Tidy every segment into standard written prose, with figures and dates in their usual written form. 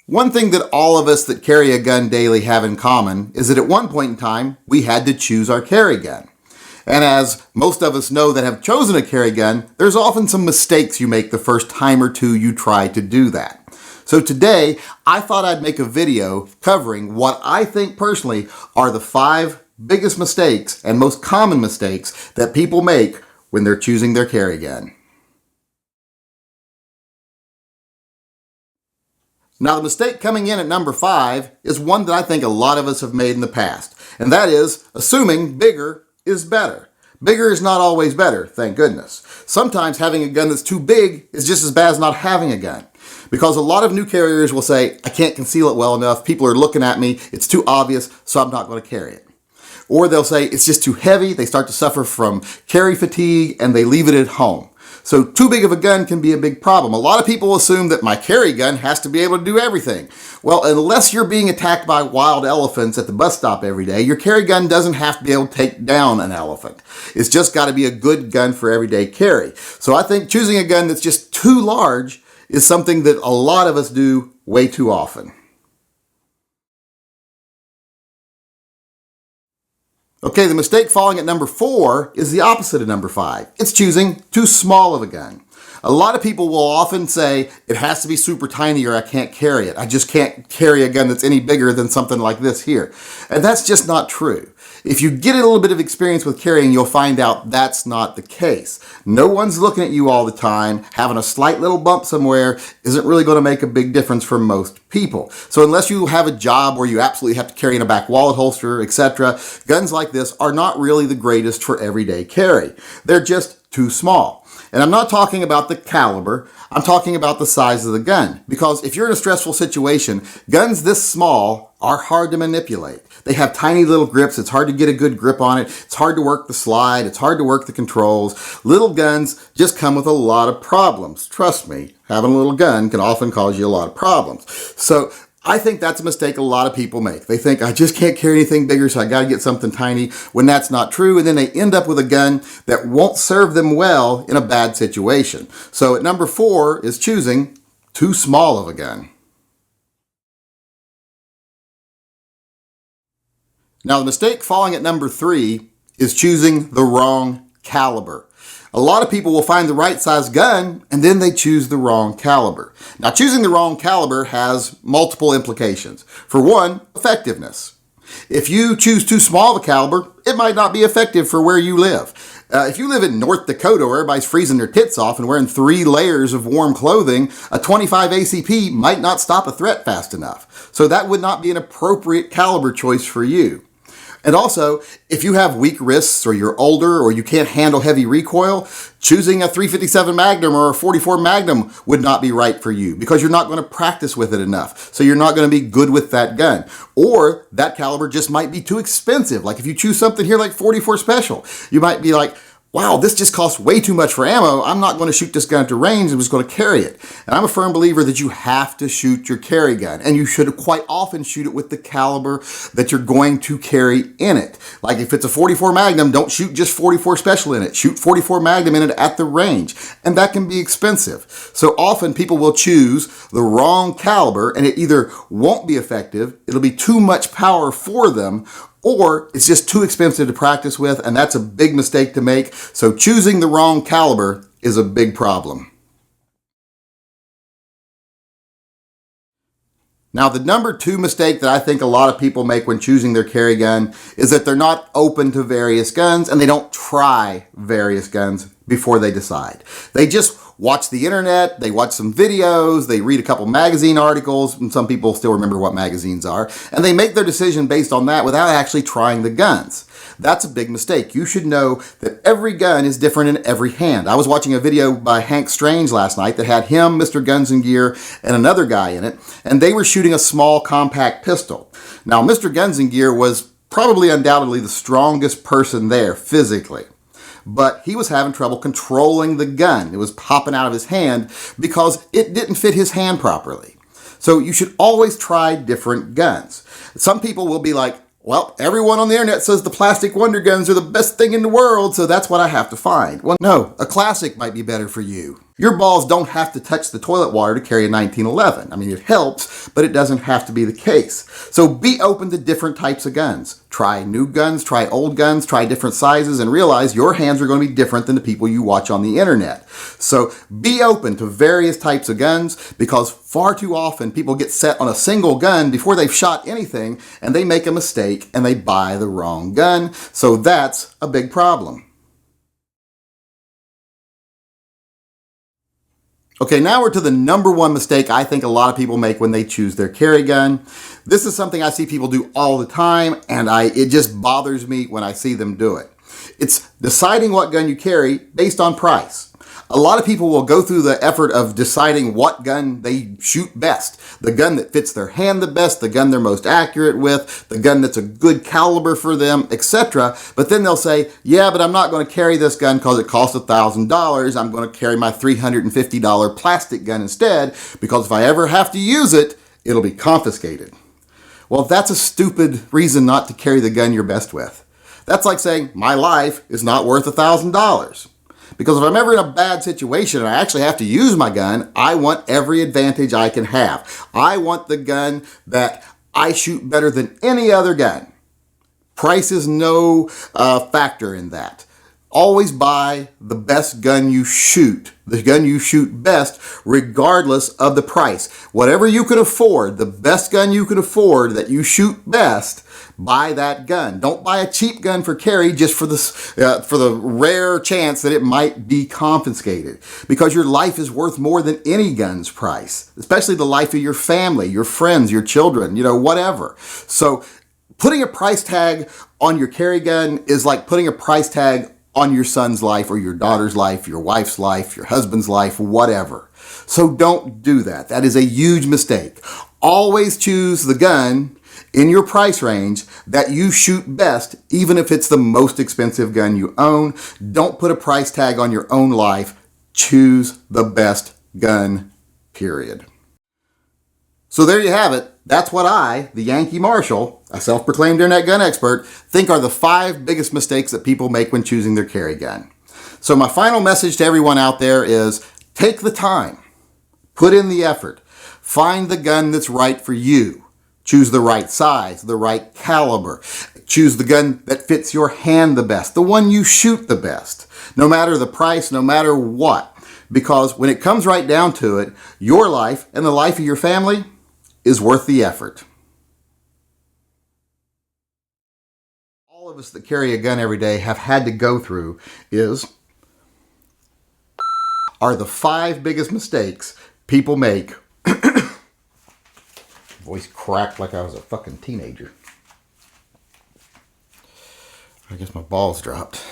One thing that all of us that carry a gun daily have in common is that at one point in time, we had to choose our carry gun. And as most of us know that have chosen a carry gun, there's often some mistakes you make the first time or two you try to do that. So today, I thought I'd make a video covering what I think personally are the 5 biggest mistakes and most common mistakes that people make when they're choosing their carry gun. Now, the mistake coming in at number 5 is one that I think a lot of us have made in the past, and that is assuming bigger is better. Bigger is not always better, thank goodness. Sometimes having a gun that's too big is just as bad as not having a gun. Because a lot of new carriers will say, I can't conceal it well enough, people are looking at me, it's too obvious, so I'm not going to carry it. Or they'll say it's just too heavy, they start to suffer from carry fatigue, and they leave it at home. So too big of a gun can be a big problem. A lot of people assume that my carry gun has to be able to do everything. Well, unless you're being attacked by wild elephants at the bus stop every day, your carry gun doesn't have to be able to take down an elephant. It's just got to be a good gun for everyday carry. So I think choosing a gun that's just too large is something that a lot of us do way too often. Okay, the mistake falling at number 4 is the opposite of number 5. It's choosing too small of a gun. A lot of people will often say, it has to be super tiny or I can't carry it. I just can't carry a gun that's any bigger than something like this here. And that's just not true. If you get a little bit of experience with carrying, you'll find out that's not the case. No one's looking at you all the time. Having a slight little bump somewhere isn't really going to make a big difference for most people. So unless you have a job where you absolutely have to carry in a back wallet holster, etc., guns like this are not really the greatest for everyday carry. They're just too small. And I'm not talking about the caliber, I'm talking about the size of the gun. Because if you're in a stressful situation, guns this small are hard to manipulate. They have tiny little grips, it's hard to get a good grip on it, it's hard to work the slide, it's hard to work the controls. Little guns just come with a lot of problems. Trust me, having a little gun can often cause you a lot of problems. So I think that's a mistake a lot of people make. They think, I just can't carry anything bigger, so I got to get something tiny, when that's not true. And then they end up with a gun that won't serve them well in a bad situation. So at number 4 is choosing too small of a gun. Now, the mistake falling at number 3 is choosing the wrong caliber. A lot of people will find the right size gun and then they choose the wrong caliber. Now, choosing the wrong caliber has multiple implications. For one, effectiveness. If you choose too small of a caliber, it might not be effective for where you live. If you live in North Dakota where everybody's freezing their tits off and wearing 3 layers of warm clothing, a 25 ACP might not stop a threat fast enough. So that would not be an appropriate caliber choice for you. And also, if you have weak wrists or you're older or you can't handle heavy recoil, choosing a 357 Magnum or a 44 Magnum would not be right for you because you're not going to practice with it enough. So you're not going to be good with that gun. Or that caliber just might be too expensive. Like if you choose something here like 44 Special, you might be like, wow, this just costs way too much for ammo. I'm not going to shoot this gun to range. I'm just going to carry it. And I'm a firm believer that you have to shoot your carry gun. And you should quite often shoot it with the caliber that you're going to carry in it. Like if it's a 44 Magnum, don't shoot just 44 Special in it. Shoot 44 Magnum in it at the range. And that can be expensive. So often people will choose the wrong caliber and it either won't be effective, it'll be too much power for them, or it's just too expensive to practice with, and that's a big mistake to make. So choosing the wrong caliber is a big problem. Now, the number 2 mistake that I think a lot of people make when choosing their carry gun is that they're not open to various guns and they don't try various guns before they decide. They just watch the internet, they watch some videos, they read a couple magazine articles, and some people still remember what magazines are, and they make their decision based on that without actually trying the guns. That's a big mistake. You should know that every gun is different in every hand. I was watching a video by Hank Strange last night that had him, Mr. Guns and Gear, and another guy in it, and they were shooting a small compact pistol. Now, Mr. Guns and Gear was probably undoubtedly the strongest person there physically. But he was having trouble controlling the gun. It was popping out of his hand because it didn't fit his hand properly. So you should always try different guns. Some people will be like, well, everyone on the internet says the plastic Wonder Guns are the best thing in the world, so that's what I have to find. Well, no, a classic might be better for you. Your balls don't have to touch the toilet water to carry a 1911. I mean, it helps, but it doesn't have to be the case. So be open to different types of guns. Try new guns, try old guns, try different sizes, and realize your hands are going to be different than the people you watch on the internet. So be open to various types of guns, because far too often people get set on a single gun before they've shot anything, and they make a mistake and they buy the wrong gun. So that's a big problem. Okay, now we're to the number one mistake I think a lot of people make when they choose their carry gun. This is something I see people do all the time, and it just bothers me when I see them do it. It's deciding what gun you carry based on price. A lot of people will go through the effort of deciding what gun they shoot best. The gun that fits their hand the best, the gun they're most accurate with, the gun that's a good caliber for them, etc. But then they'll say, yeah, but I'm not going to carry this gun because it costs $1,000. I'm going to carry my $350 plastic gun instead, because if I ever have to use it, it'll be confiscated. Well, that's a stupid reason not to carry the gun you're best with. That's like saying, my life is not worth $1,000. Because if I'm ever in a bad situation and I actually have to use my gun, I want every advantage I can have. I want the gun that I shoot better than any other gun. Price is no factor in that. Always buy the best gun you shoot, the gun you shoot best, regardless of the price. Whatever you can afford, the best gun you can afford that you shoot best, buy that gun. Don't buy a cheap gun for carry just for the rare chance that it might be confiscated. Because your life is worth more than any gun's price, especially the life of your family, your friends, your children, whatever. So putting a price tag on your carry gun is like putting a price tag on your son's life or your daughter's life, your wife's life, your husband's life, whatever. So don't do that. That is a huge mistake. Always choose the gun in your price range that you shoot best, even if it's the most expensive gun you own. Don't put a price tag on your own life. Choose the best gun, period. So there you have it. That's what I, the Yankee Marshal, a self-proclaimed internet gun expert, think are the 5 biggest mistakes that people make when choosing their carry gun. So my final message to everyone out there is take the time, put in the effort, find the gun that's right for you. Choose the right size, the right caliber. Choose the gun that fits your hand the best, the one you shoot the best, no matter the price, no matter what. Because when it comes right down to it, your life and the life of your family is worth the effort. All of us that carry a gun every day have had to go through are the 5 biggest mistakes people make. Voice cracked like I was a fucking teenager. I guess my balls dropped.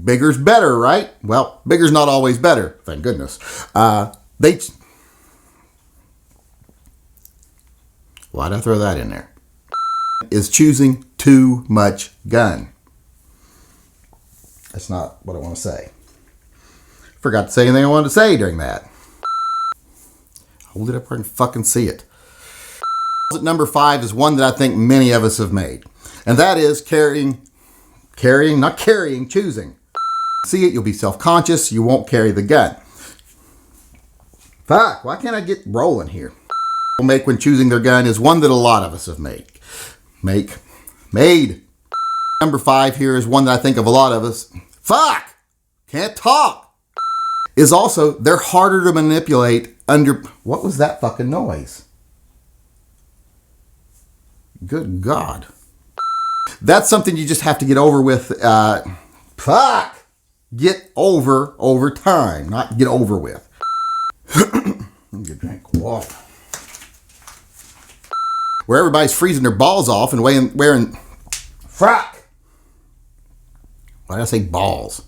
Bigger's better, right? Well, bigger's not always better, thank goodness. Why'd I throw that in there? Is choosing too much gun. That's not what I want to say. Forgot to say anything I wanted to say during that. Hold it up where I can fucking see it. Number 5 is one that I think many of us have made. And that is choosing. See it, you'll be self-conscious, you won't carry the gun. Fuck, why can't I get rolling here? Make when choosing their gun is one that a lot of us have made. Number 5 here is one that I think of a lot of us. Fuck! Can't talk! Is also, they're harder to manipulate under... What was that fucking noise? Good God. That's something you just have to get over with. Get over time, not get over with. Let me get a drink of water. Where everybody's freezing their balls off and wearing... Fuck! Why did I say balls?